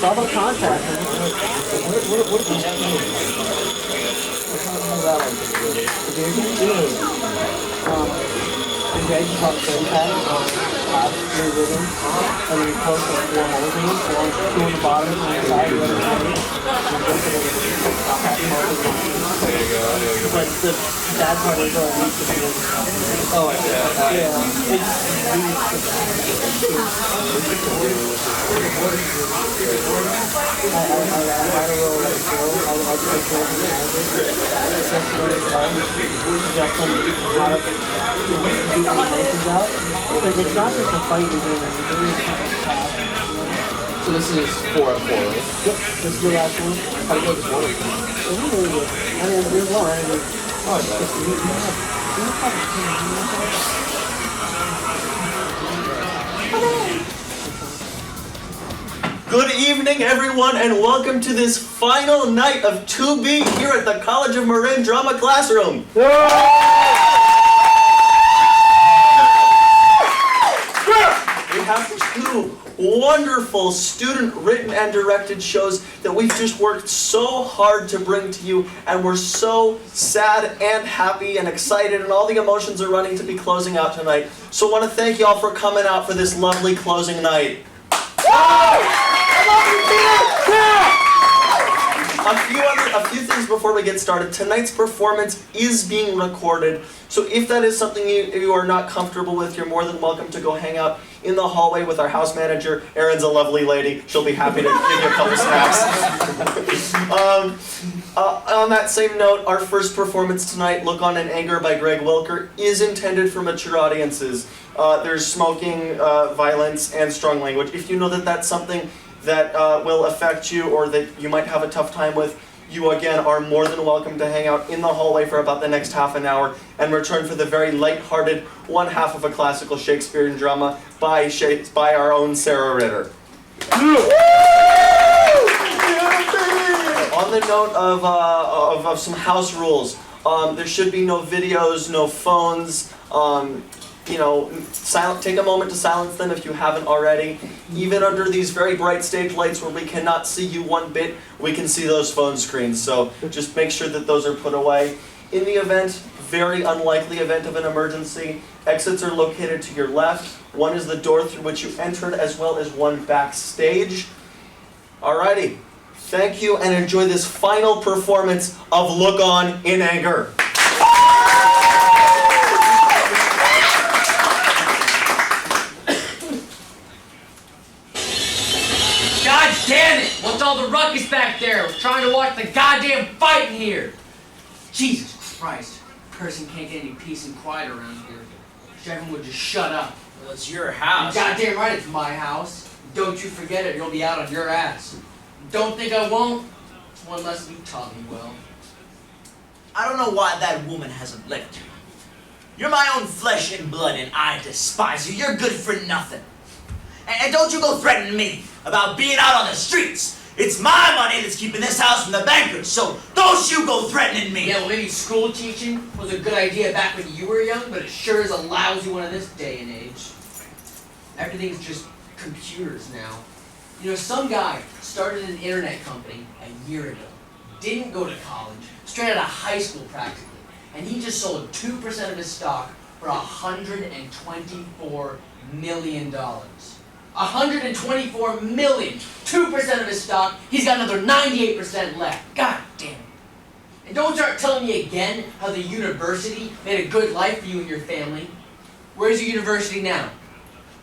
all about contact. What is this? You guys just talk 30 packs on your rhythm, and then you post like 4 holes in it, so on 2 on the bottom, and on the side, the other side. But the bad part is all these things. Oh, yeah. I don't know, like, I'll just go to the emotions out. Like, it's not just a fight you're doing, So this is 4 out of 4, right? Yep, this is the last one. How do you go this morning? It's really good. I mean, there's one. I mean, Good evening, everyone, and welcome to this final night of 2B here at the College of Marin Drama Classroom. We have 2 wonderful student-written and directed shows that we've just worked so hard to bring to you, and we're so sad and happy and excited, and all the emotions are running to be closing out tonight. So I want to thank you all for coming out for this lovely closing night. A few things before we get started. Tonight's performance is being recorded, so if that is something you are not comfortable with, you're more than welcome to go hang out in the hallway with our house manager. Erin's a lovely lady. She'll be happy to give you a couple snacks. On that same note, our first performance tonight, Look On in Anger by Greg Wilker, is intended for mature audiences. There's smoking, violence, and strong language. If you know that that's something that will affect you or that you might have a tough time with, you again are more than welcome to hang out in the hallway for about the next half an hour and return for the very light-hearted one half of a classical Shakespearean drama by our own Sarah Ritter. On the note of some house rules, there should be no videos, no phones. Take a moment to silence them if you haven't already. Even under these very bright stage lights where we cannot see you one bit, we can see those phone screens. So just make sure that those are put away. In the event, very unlikely event of an emergency, exits are located to your left. One is the door through which you entered, as well as one backstage. Alrighty, thank you and enjoy this final performance of Look On in Anger. Damn it! What's all the ruckus back there? I was trying to watch the goddamn fight in here! Jesus Christ. A person can't get any peace and quiet around here. Wish everyone would just shut up. Well, it's your house. You're goddamn right it's my house. Don't you forget it, you'll be out on your ass. Don't think I won't? It's one lesson you taught me well. I don't know why that woman hasn't left you. You're my own flesh and blood, and I despise you. You're good for nothing. And don't you go threatening me about being out on the streets. It's my money that's keeping this house from the bankers, so don't you go threatening me. Yeah, well, maybe school teaching was a good idea back when you were young, but it sure is a lousy one in this day and age. Everything's just computers now. You know, some guy started an internet company a year ago, didn't go to college, straight out of high school practically, and he just sold 2% of his stock for $124 million. $124 million, 2% of his stock, he's got another 98% left. God damn it. And don't start telling me again how the university made a good life for you and your family. Where's your university now?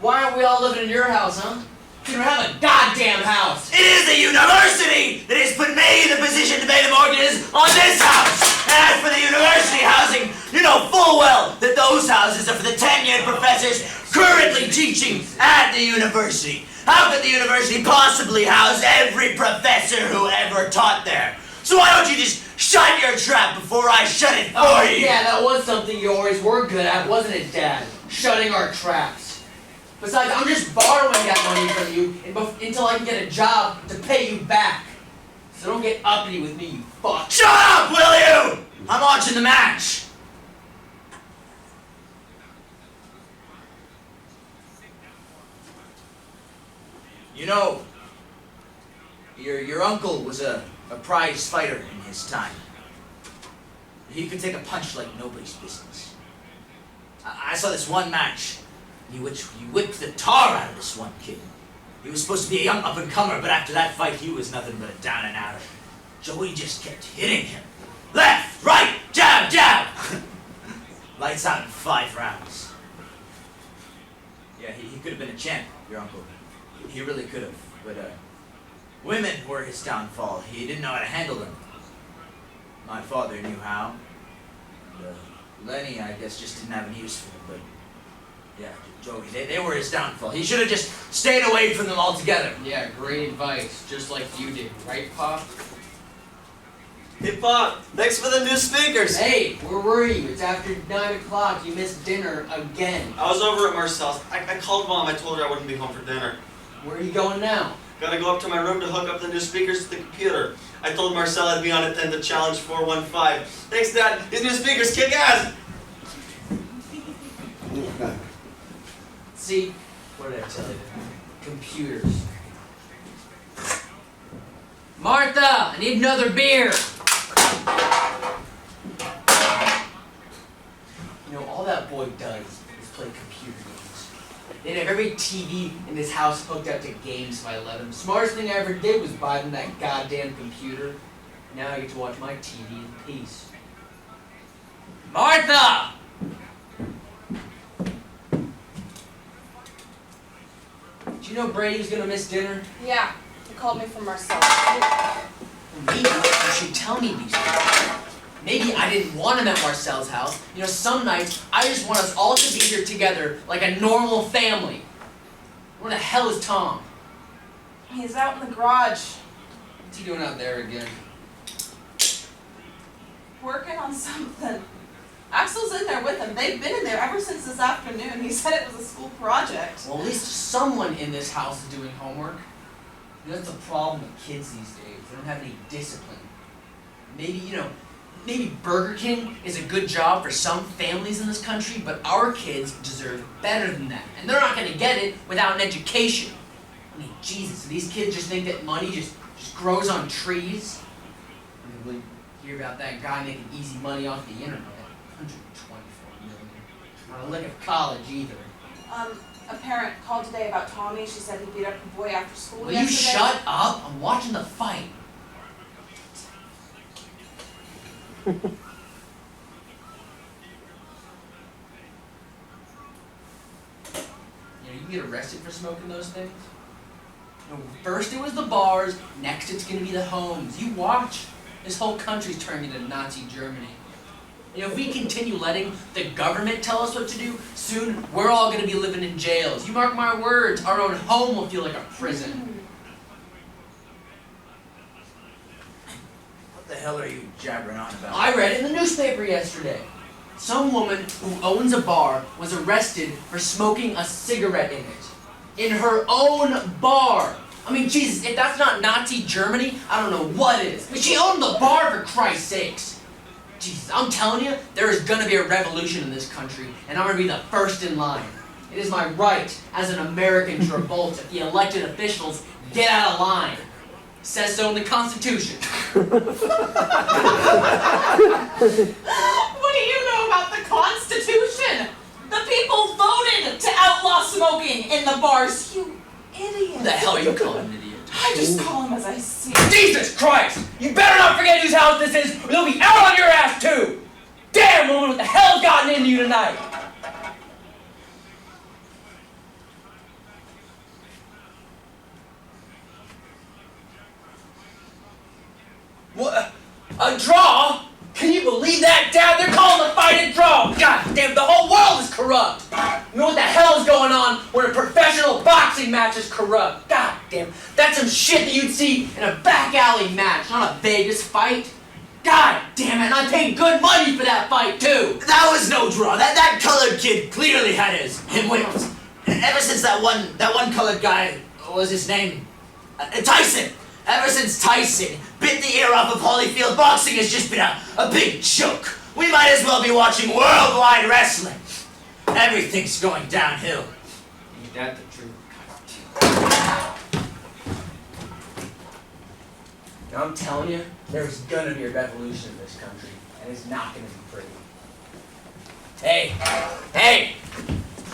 Why aren't we all living in your house, huh? You don't have a goddamn house! It is the university that has put me in the position to pay the mortgages on this house! And as for the university housing, you know full well that those houses are for the tenured professors currently teaching at the university. How could the university possibly house every professor who ever taught there? So why don't you just shut your trap before I shut it for you? Yeah, that was something you always were good at, wasn't it, Dad? Shutting our traps. Besides, I'm just borrowing that money from you until I can get a job to pay you back. So don't get uppity with me, you fuck. Shut up, will you? I'm watching the match. You know, Your uncle was a prize fighter in his time. He could take a punch like nobody's business. I saw this one match. You whipped the tar out of this one kid. He was supposed to be a young up-and-comer, but after that fight, he was nothing but a down-and-outer. Joey just kept hitting him. Left, right, jab, jab! Lights out in 5 rounds. Yeah, he could have been a champ, your uncle. He really could have. But, women were his downfall. He didn't know how to handle them. My father knew how. And, Lenny, I guess, just didn't have any use for them, but... Yeah, Joey, they were his downfall. He should have just stayed away from them altogether. Yeah, great advice, just like you did, right, Pop? Hey, Pop, thanks for the new speakers. Hey, where were you? It's after 9 o'clock. You missed dinner again. I was over at Marcel's. I called Mom. I told her I wouldn't be home for dinner. Where are you going now? Gotta go up to my room to hook up the new speakers to the computer. I told Marcel I'd be on at 10 to challenge 415. Thanks, Dad. These new speakers kick ass. See, what did I tell you? Computers. Martha, I need another beer. You know, all that boy does is play computer games. They'd have every TV in this house hooked up to games if I let him. Smartest thing I ever did was buy them that goddamn computer. Now I get to watch my TV in peace. Martha! Did you know Brady was gonna miss dinner? Yeah, he called me from Marcel. Maybe you should tell me these things. Maybe I didn't want him at Marcel's house. You know, some nights I just want us all to be here together like a normal family. Where the hell is Tom? He's out in the garage, What's he doing out there again? working on something. Axel's in there with him. They've been in there ever since this afternoon. He said it was a school project. Well, at least someone in this house is doing homework. You know, that's the problem with kids these days. They don't have any discipline. Maybe Burger King is a good job for some families in this country, but our kids deserve better than that. And they're not going to get it without an education. I mean, Jesus, these kids just think that money just grows on trees. I mean, we hear about that guy making easy money off the internet. 124 million. Not a lick of college either. A parent called today about Tommy. She said he beat up a boy after school Will you yesterday. shut up? I'm watching the fight. You can get arrested for smoking those things. First it was the bars, next it's gonna be the homes. You watch. This whole country's turning into Nazi Germany. If we continue letting the government tell us what to do, soon we're all gonna be living in jails. You mark my words, our own home will feel like a prison. What the hell are you jabbering on about? I read it in the newspaper yesterday. Some woman who owns a bar was arrested for smoking a cigarette in it. In her own bar. I mean, Jesus, if that's not Nazi Germany, I don't know what is. I mean, she owned the bar, for Christ's sakes. Jesus, I'm telling you, there is gonna be a revolution in this country, and I'm gonna be the first in line. It is my right as an American to revolt if the elected officials get out of line. Says so in the Constitution. What do you know about the Constitution? The people voted to outlaw smoking in the bars. You idiot. Who the hell are you calling an idiot? I just call him as I see him. Jesus Christ! You better not forget whose house this is, or they'll be out on your ass too! Damn woman, what the hell's gotten into you tonight? What? A draw? Can you believe that, Dad? They're calling the fight a draw! God damn, the whole world is corrupt! You know what the hell is going on when a professional boxing match is corrupt? God damn, that's some shit that you'd see in a back alley match, not a Vegas fight. God damn it, and I paid good money for that fight too! That was no draw. That colored kid clearly had him whipped. Ever since that one colored guy, what was his name? Tyson. Ever since Tyson bit the ear off of Holyfield, boxing has just been a big joke. We might as well be watching worldwide wrestling. Everything's going downhill. Ain't that the truth? Now I'm telling you, there's gonna be a revolution in this country, and it's not gonna be pretty. Hey!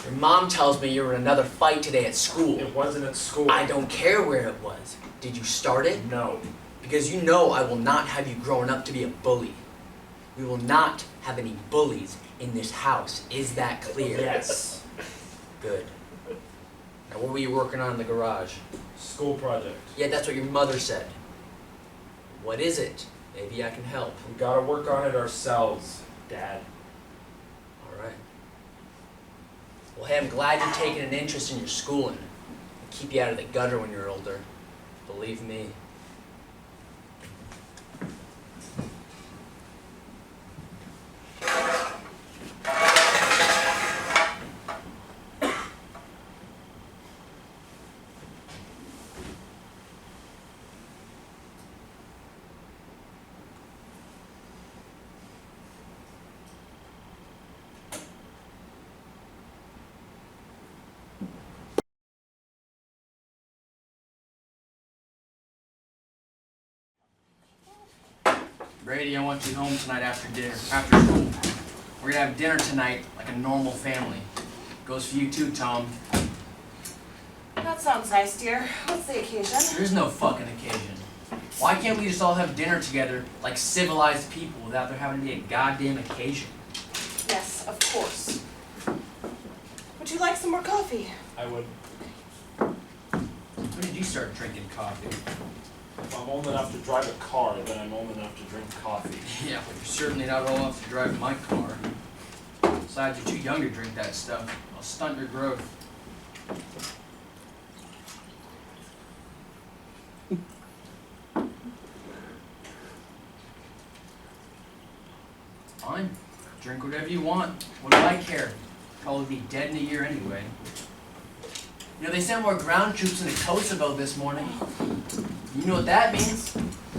Your mom tells me you were in another fight today at school. It wasn't at school. I don't care where it was. Did you start it? No. Because you know I will not have you growing up to be a bully. We will not have any bullies in this house. Is that clear? Yes. Good. Now what were you working on in the garage? School project. Yeah, that's what your mother said. What is it? Maybe I can help. We gotta work on it ourselves, Dad. Alright. Well, hey, I'm glad you're taking an interest in your schooling. I'll keep you out of the gutter when you're older. Believe me. Brady, I want you home tonight after school. We're gonna have dinner tonight like a normal family. Goes for you too, Tom. That sounds nice, dear. What's the occasion? There's no fucking occasion. Why can't we just all have dinner together like civilized people without there having to be a goddamn occasion? Yes, of course. Would you like some more coffee? I would. When did you start drinking coffee? If I'm old enough to drive a car, then I'm old enough to drink coffee. Yeah, but you're certainly not old enough to drive my car. Besides, you're too young to drink that stuff. I'll stunt your growth. Fine. Drink whatever you want. What do I care? Probably be dead in a year anyway. You know, they sent more ground troops into Kosovo this morning. You know what that means?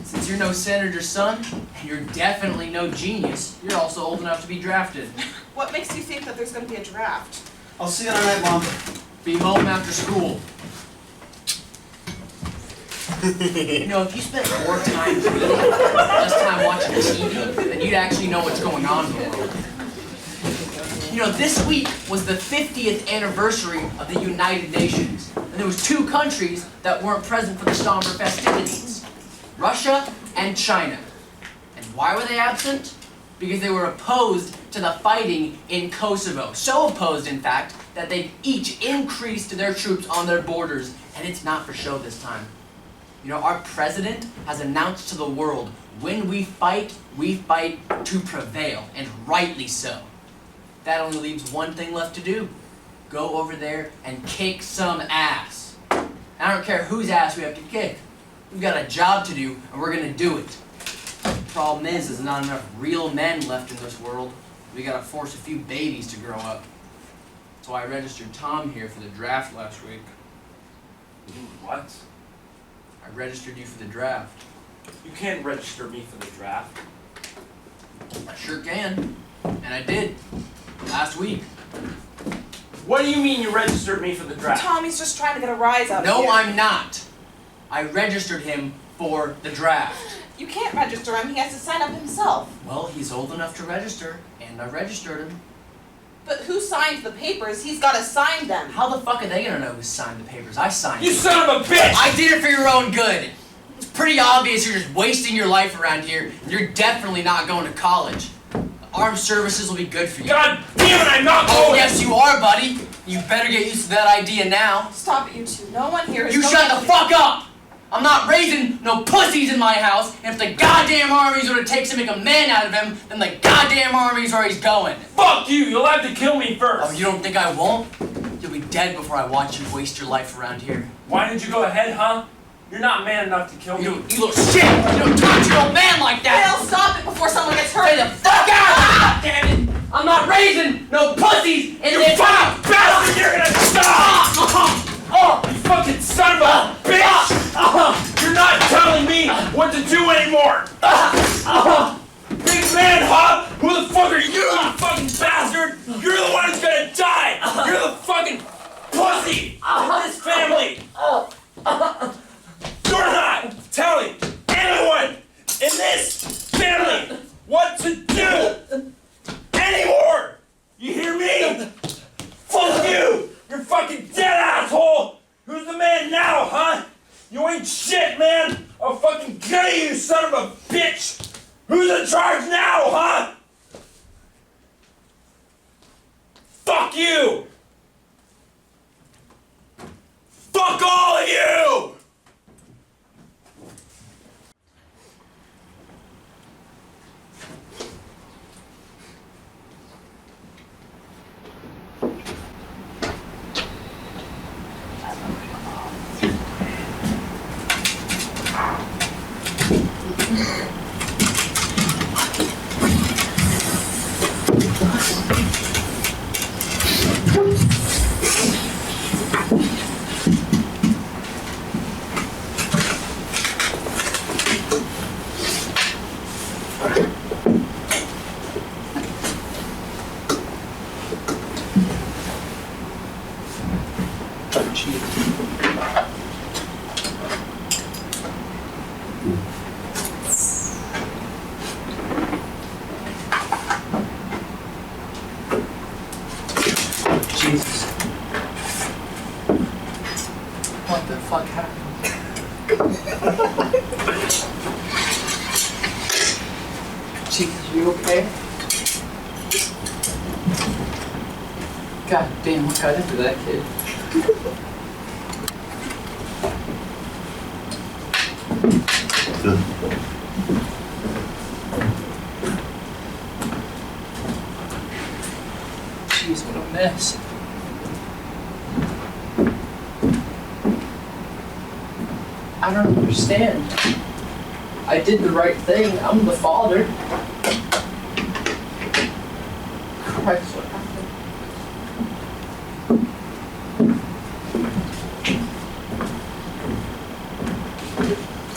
Since you're no senator's son, and you're definitely no genius, you're also old enough to be drafted. What makes you think that there's going to be a draft? I'll see you tonight, Mom. Be home after school. You know, if you spent more time reading, less time watching TV, then you'd actually know what's going on in the world. You know, this week was the 50th anniversary of the United Nations, and there was 2 countries that weren't present for the somber festivities, Russia and China. And why were they absent? Because they were opposed to the fighting in Kosovo. So opposed, in fact, that they've each increased their troops on their borders, and it's not for show this time. You know, our president has announced to the world, when we fight to prevail, and rightly so. That only leaves one thing left to do. Go over there and kick some ass. And I don't care whose ass we have to kick. We've got a job to do, and we're gonna do it. The problem is, there's not enough real men left in this world. We gotta force a few babies to grow up. That's why I registered Tom here for the draft last week. What? I registered you for the draft. You can't register me for the draft. I sure can. And I did. Last week. What do you mean you registered me for the draft? Tommy's just trying to get a rise out of No, you. I'm not. I registered him for the draft. You can't register him. He has to sign up himself. Well, he's old enough to register, and I registered him. But who signs the papers? He's got to sign them. How the fuck are they gonna know who signed the papers? I signed You them. son of a bitch! I did it for your own good. It's pretty obvious you're just wasting your life around here, and you're definitely not going to college. The armed services will be good for you. God damn it, I'm not Oh, going! yes, you are, buddy. You better get used to that idea now. Stop it, you two. No one here is You going shut to... the fuck up! I'm not raising no pussies in my house, and if the goddamn army's what it takes to make a man out of him, then the goddamn army's where he's going. Fuck you! You'll have to kill me first! Oh, you don't think I won't? You'll be dead before I watch you waste your life around here. Why didn't you go ahead, huh? You're not man enough to kill me. You little shit! You don't talk to your old man like that! Bill, stop it before someone gets hurt. Stay the fuck out! Ah, damn it! I'm not raising no pussies in this house! Fucking bastard! You're gonna stop! Oh, you fucking son of a bitch! You're not telling me what to do anymore! Big man, huh? Who the fuck are you, you fucking bastard? You're the one who's gonna die! You're the fucking pussy in this family! You're not telling anyone shit, man! I'll fucking kill you, you son of a bitch! Who's in charge now, huh? Fuck you! Fuck all of you! Jesus. What the fuck happened? Jesus, you okay? God damn, what got into that kid? Jeez, what a mess. I don't understand. I did the right thing. I'm the father. Christ, what happened?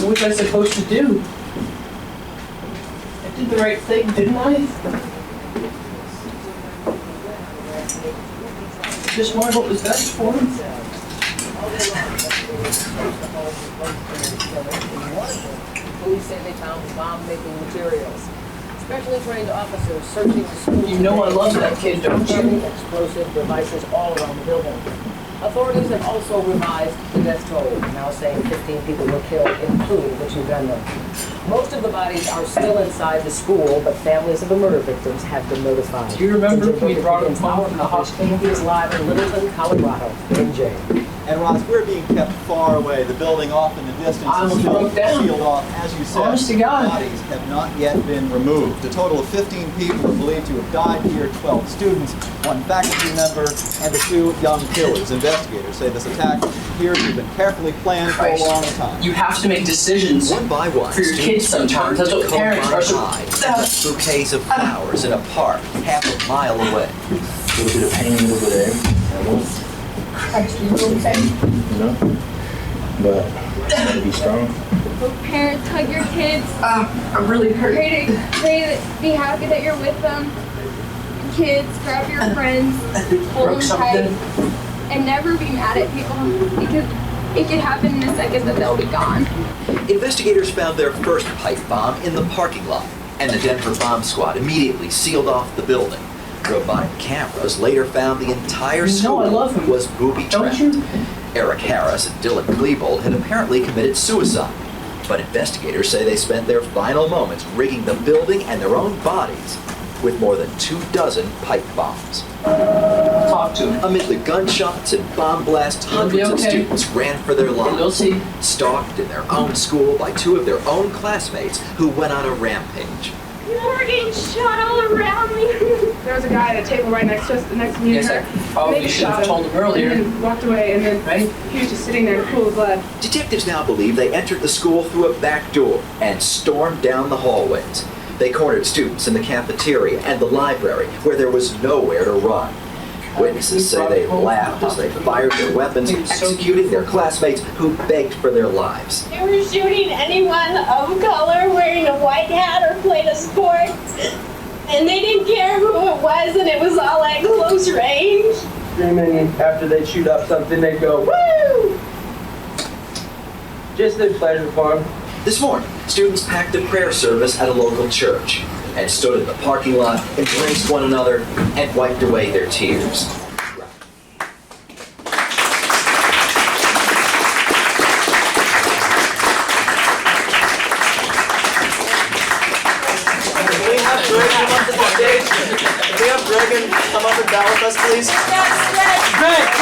What was I supposed to do? I did the right thing, didn't I? Just wanted what was best for him. Police say they found bomb-making materials. Specially trained officers searching the school. You know I love that kid, don't you? Explosive devices all around the building. Authorities have also revised the death toll, now saying 15 people were killed, including the 2 gunmen. Most of the bodies are still inside the school, but families of the murder victims have been notified. Do you remember we brought him home from the hospital? He is live in Littleton, Colorado, in jail. And Ross, we're being kept far away. The building off in the distance I is almost still broke down. sealed off. As you said, Honest to God. bodies have not yet been removed. A total of 15 people are believed to have died here, 12 students, 1 faculty member, and the 2 young killers. Investigators say this attack appears to have been carefully planned for a long time. You have to make decisions One by one, for your kids sometimes. That's what parents are supposed to. bouquets of flowers in a park half a mile away. A little bit of pain over there. I won't, Christ, you okay? you know, but gotta be strong. Parents, hug your kids. I'm really hurt. Be happy that you're with them. Kids, grab your friends, hold Broke them tight, something. and never be mad at people because it could happen in a second that they'll be gone. Investigators found their first pipe bomb in the parking lot, and the Denver bomb squad immediately sealed off the building. Robotic cameras later found the entire You know I school love him. was booby-trapped. Don't you? Eric Harris and Dylan Klebold had apparently committed suicide, but investigators say they spent their final moments rigging the building and their own bodies with more than 24 pipe bombs. Talk to him. Amid the gunshots and bomb blasts, hundreds of okay. students ran for their You'll lives, see. stalked in their own school by 2 of their own classmates who went on a rampage. People were getting shot all around me. There was a guy at a table right next to us, next to me and Yes, her. I probably They should have shot told him earlier. And then walked away, and then Right? he was just sitting there in a pool of blood. Detectives now believe they entered the school through a back door and stormed down the hallways. They cornered students in the cafeteria and the library, where there was nowhere to run. Witnesses say they laughed as they fired their weapons, executing their classmates who begged for their lives. They were shooting anyone of color wearing a white hat or played a sport. And they didn't care who it was, and it was all at close range. Screaming after they'd shoot up something, they'd go, woo! Just a pleasure for them. This morning, students packed a prayer service at a local church and stood in the parking lot, embraced one another, and wiped away their tears. Reagan, come up and bow with us, please. Yes, yes. Good.